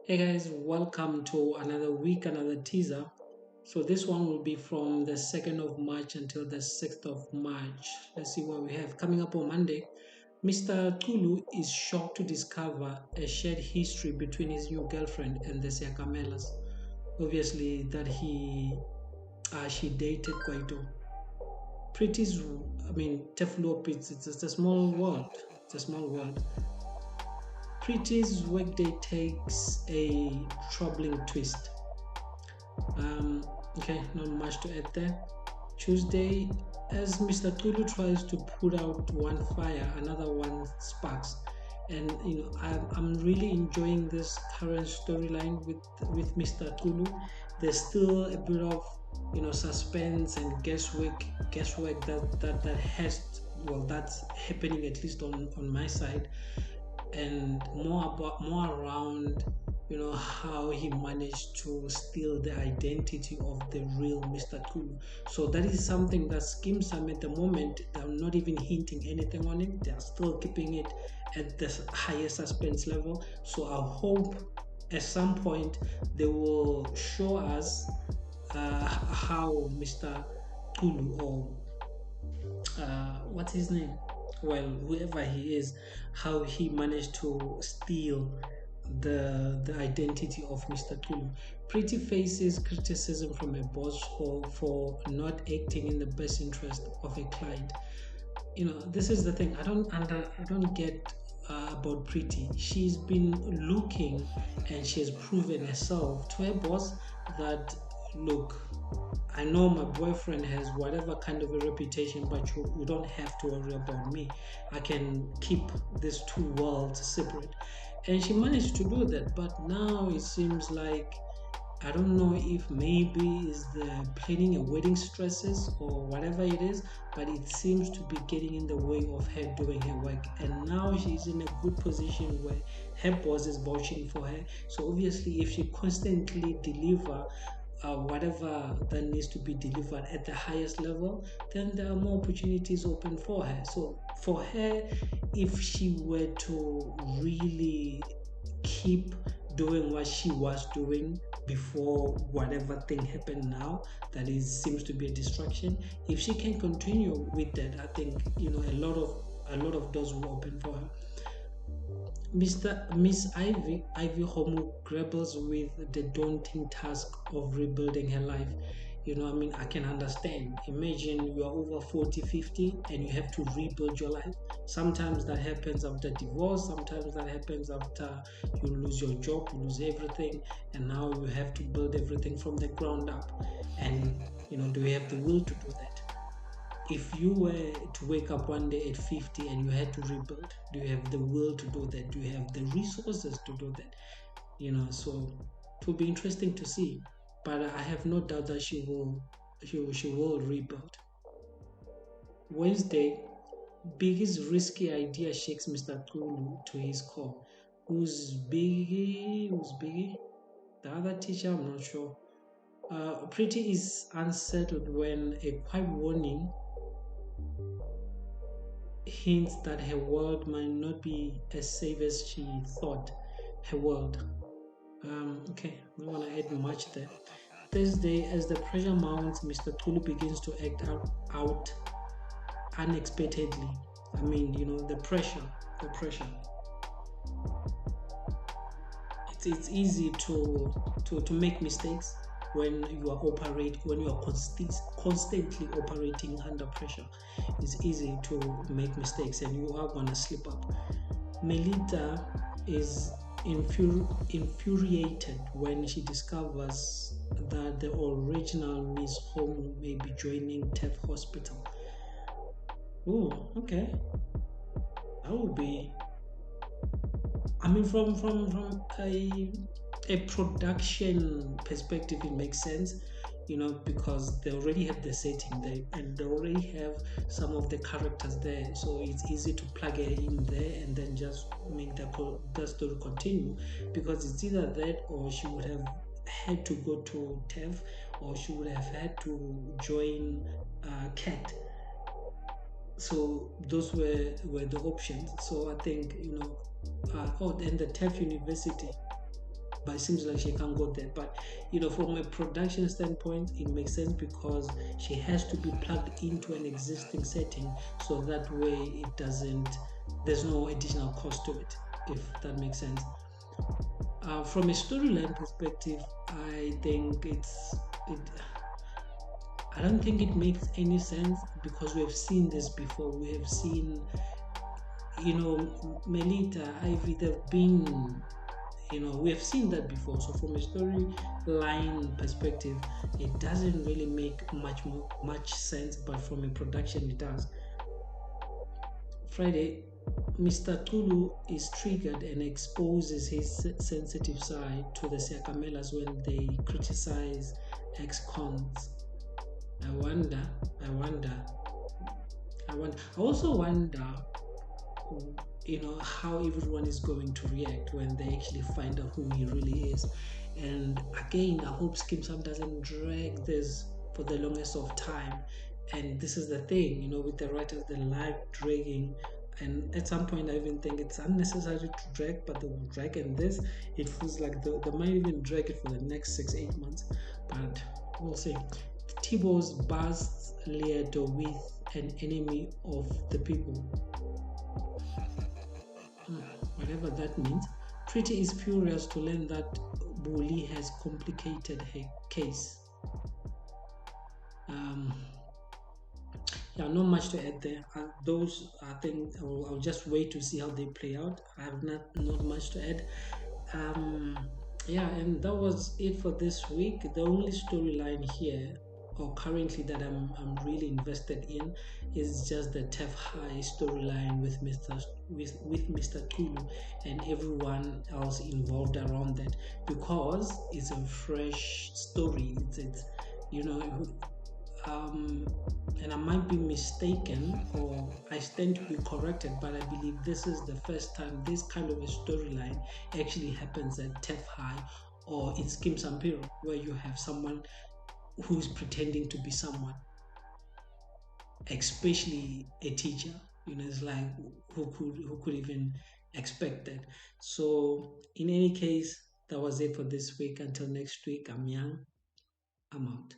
Hey guys, welcome to another week, another teaser. So this one will be from the 2nd of March until the 6th of March. Let's see what we have. Coming up on Monday, Mr. Tulu is shocked to discover a shared history between his new girlfriend and the Siakamelas. Obviously, that she dated Kwaito. Pretty's, Teflop, it's just a small world. It's a small world. Pretty's workday takes a troubling twist. Okay, not much to add there. Tuesday, as Mr. Tulu tries to put out one fire, another one sparks. And I'm really enjoying this current storyline with Mr. Tulu. There's still a bit of suspense and guesswork that has that's happening, at least on my side, and more around how he managed to steal the identity of the real Mr. Tulu. So that is something that Skeem Saam at the moment, they're not even hinting anything on it. They're still keeping it at the highest suspense level. So I hope at some point they will show us how Mr. Tulu, or what's his name, well, whoever he is, how he managed to steal the identity of Mr. Tulu. Pretty faces criticism from a boss for not acting in the best interest of a client. This is the thing I don't get about Pretty. She's been looking, and she has proven herself to her boss that, look, I know my boyfriend has whatever kind of a reputation, but you don't have to worry about me. I can keep these two worlds separate. And she managed to do that, but now it seems like, I don't know if maybe is the planning a wedding stresses or whatever it is, but it seems to be getting in the way of her doing her work. And now she's in a good position where her boss is vouching for her. So obviously, if she constantly deliver whatever that needs to be delivered at the highest level, then there are more opportunities open for her. So for her, if she were to really keep doing what she was doing before whatever thing happened now, that is seems to be a distraction, if she can continue with that, I think a lot of doors will open for her. Miss Ivy Homo grapples with the daunting task of rebuilding her life. I can understand. Imagine you are over 40, 50, and you have to rebuild your life. Sometimes that happens after divorce, sometimes that happens after you lose your job, you lose everything, and now you have to build everything from the ground up. And do you have the will to do that? If you were to wake up one day at 50 and you had to rebuild, do you have the will to do that? Do you have the resources to do that? So it will be interesting to see, but I have no doubt that she will rebuild. Wednesday, Biggie's risky idea shakes Mr. Tulu to his core. Who's Biggie? Who's Biggie? The other teacher, I'm not sure. Pretty is unsettled when a quiet warning hints that her world might not be as safe as she thought her world. Okay, I don't want to add much there. Thursday, as the pressure mounts, Mr. Tulu begins to act out unexpectedly. The pressure, the pressure. It's easy to make mistakes when you are constantly operating under pressure. It's easy to make mistakes, and you are gonna slip up. Melita is infuriated when she discovers that the original Miss Home may be joining TEF Hospital. Oh, okay. That would be. From a production perspective, it makes sense, because they already have the setting there and they already have some of the characters there, so it's easy to plug it in there and then just make the story continue, because it's either that or she would have had to go to TEF, or she would have had to join CAT. So those were the options. So I think and the TEF University, but it seems like she can't go there. But from a production standpoint, it makes sense because she has to be plugged into an existing setting, so that way it doesn't. There's no additional cost to it, if that makes sense. From a storyline perspective, I think it. I don't think it makes any sense because we have seen this before. We have seen, Melita, Ivy, they've been, we have seen that before. So from a storyline perspective, it doesn't really make much sense, but from a production, it does. Friday, Mr. Tulu is triggered and exposes his sensitive side to the Siakamelas when they criticize ex-cons. I wonder, I wonder, I also wonder, how everyone is going to react when they actually find out who he really is. And again, I hope Skeem Saam doesn't drag this for the longest of time. And this is the thing, with the writers, they like dragging. And at some point, I even think it's unnecessary to drag, but they will drag. And this, it feels like they might even drag it for the next 6-8 months. But we'll see. Tibo's busts Leato with an enemy of the people. Whatever that means. Pretty is furious to learn that Bully has complicated her case. Yeah, not much to add there. Those, I think, I'll just wait to see how they play out. I have not much to add. Yeah, and that was it for this week. The only storyline here, or currently, that I'm really invested in is just the Tef High storyline with Mr. Tulu and everyone else involved around that, because it's a fresh story. It's you know and I might be mistaken, or I stand to be corrected, but I believe this is the first time this kind of a storyline actually happens at TEF High or in Skeem Sampiro, where you have someone who is pretending to be someone, especially a teacher. It's like who could even expect that? So in any case, that was it for this week. Until next week, I'm Young. I'm out.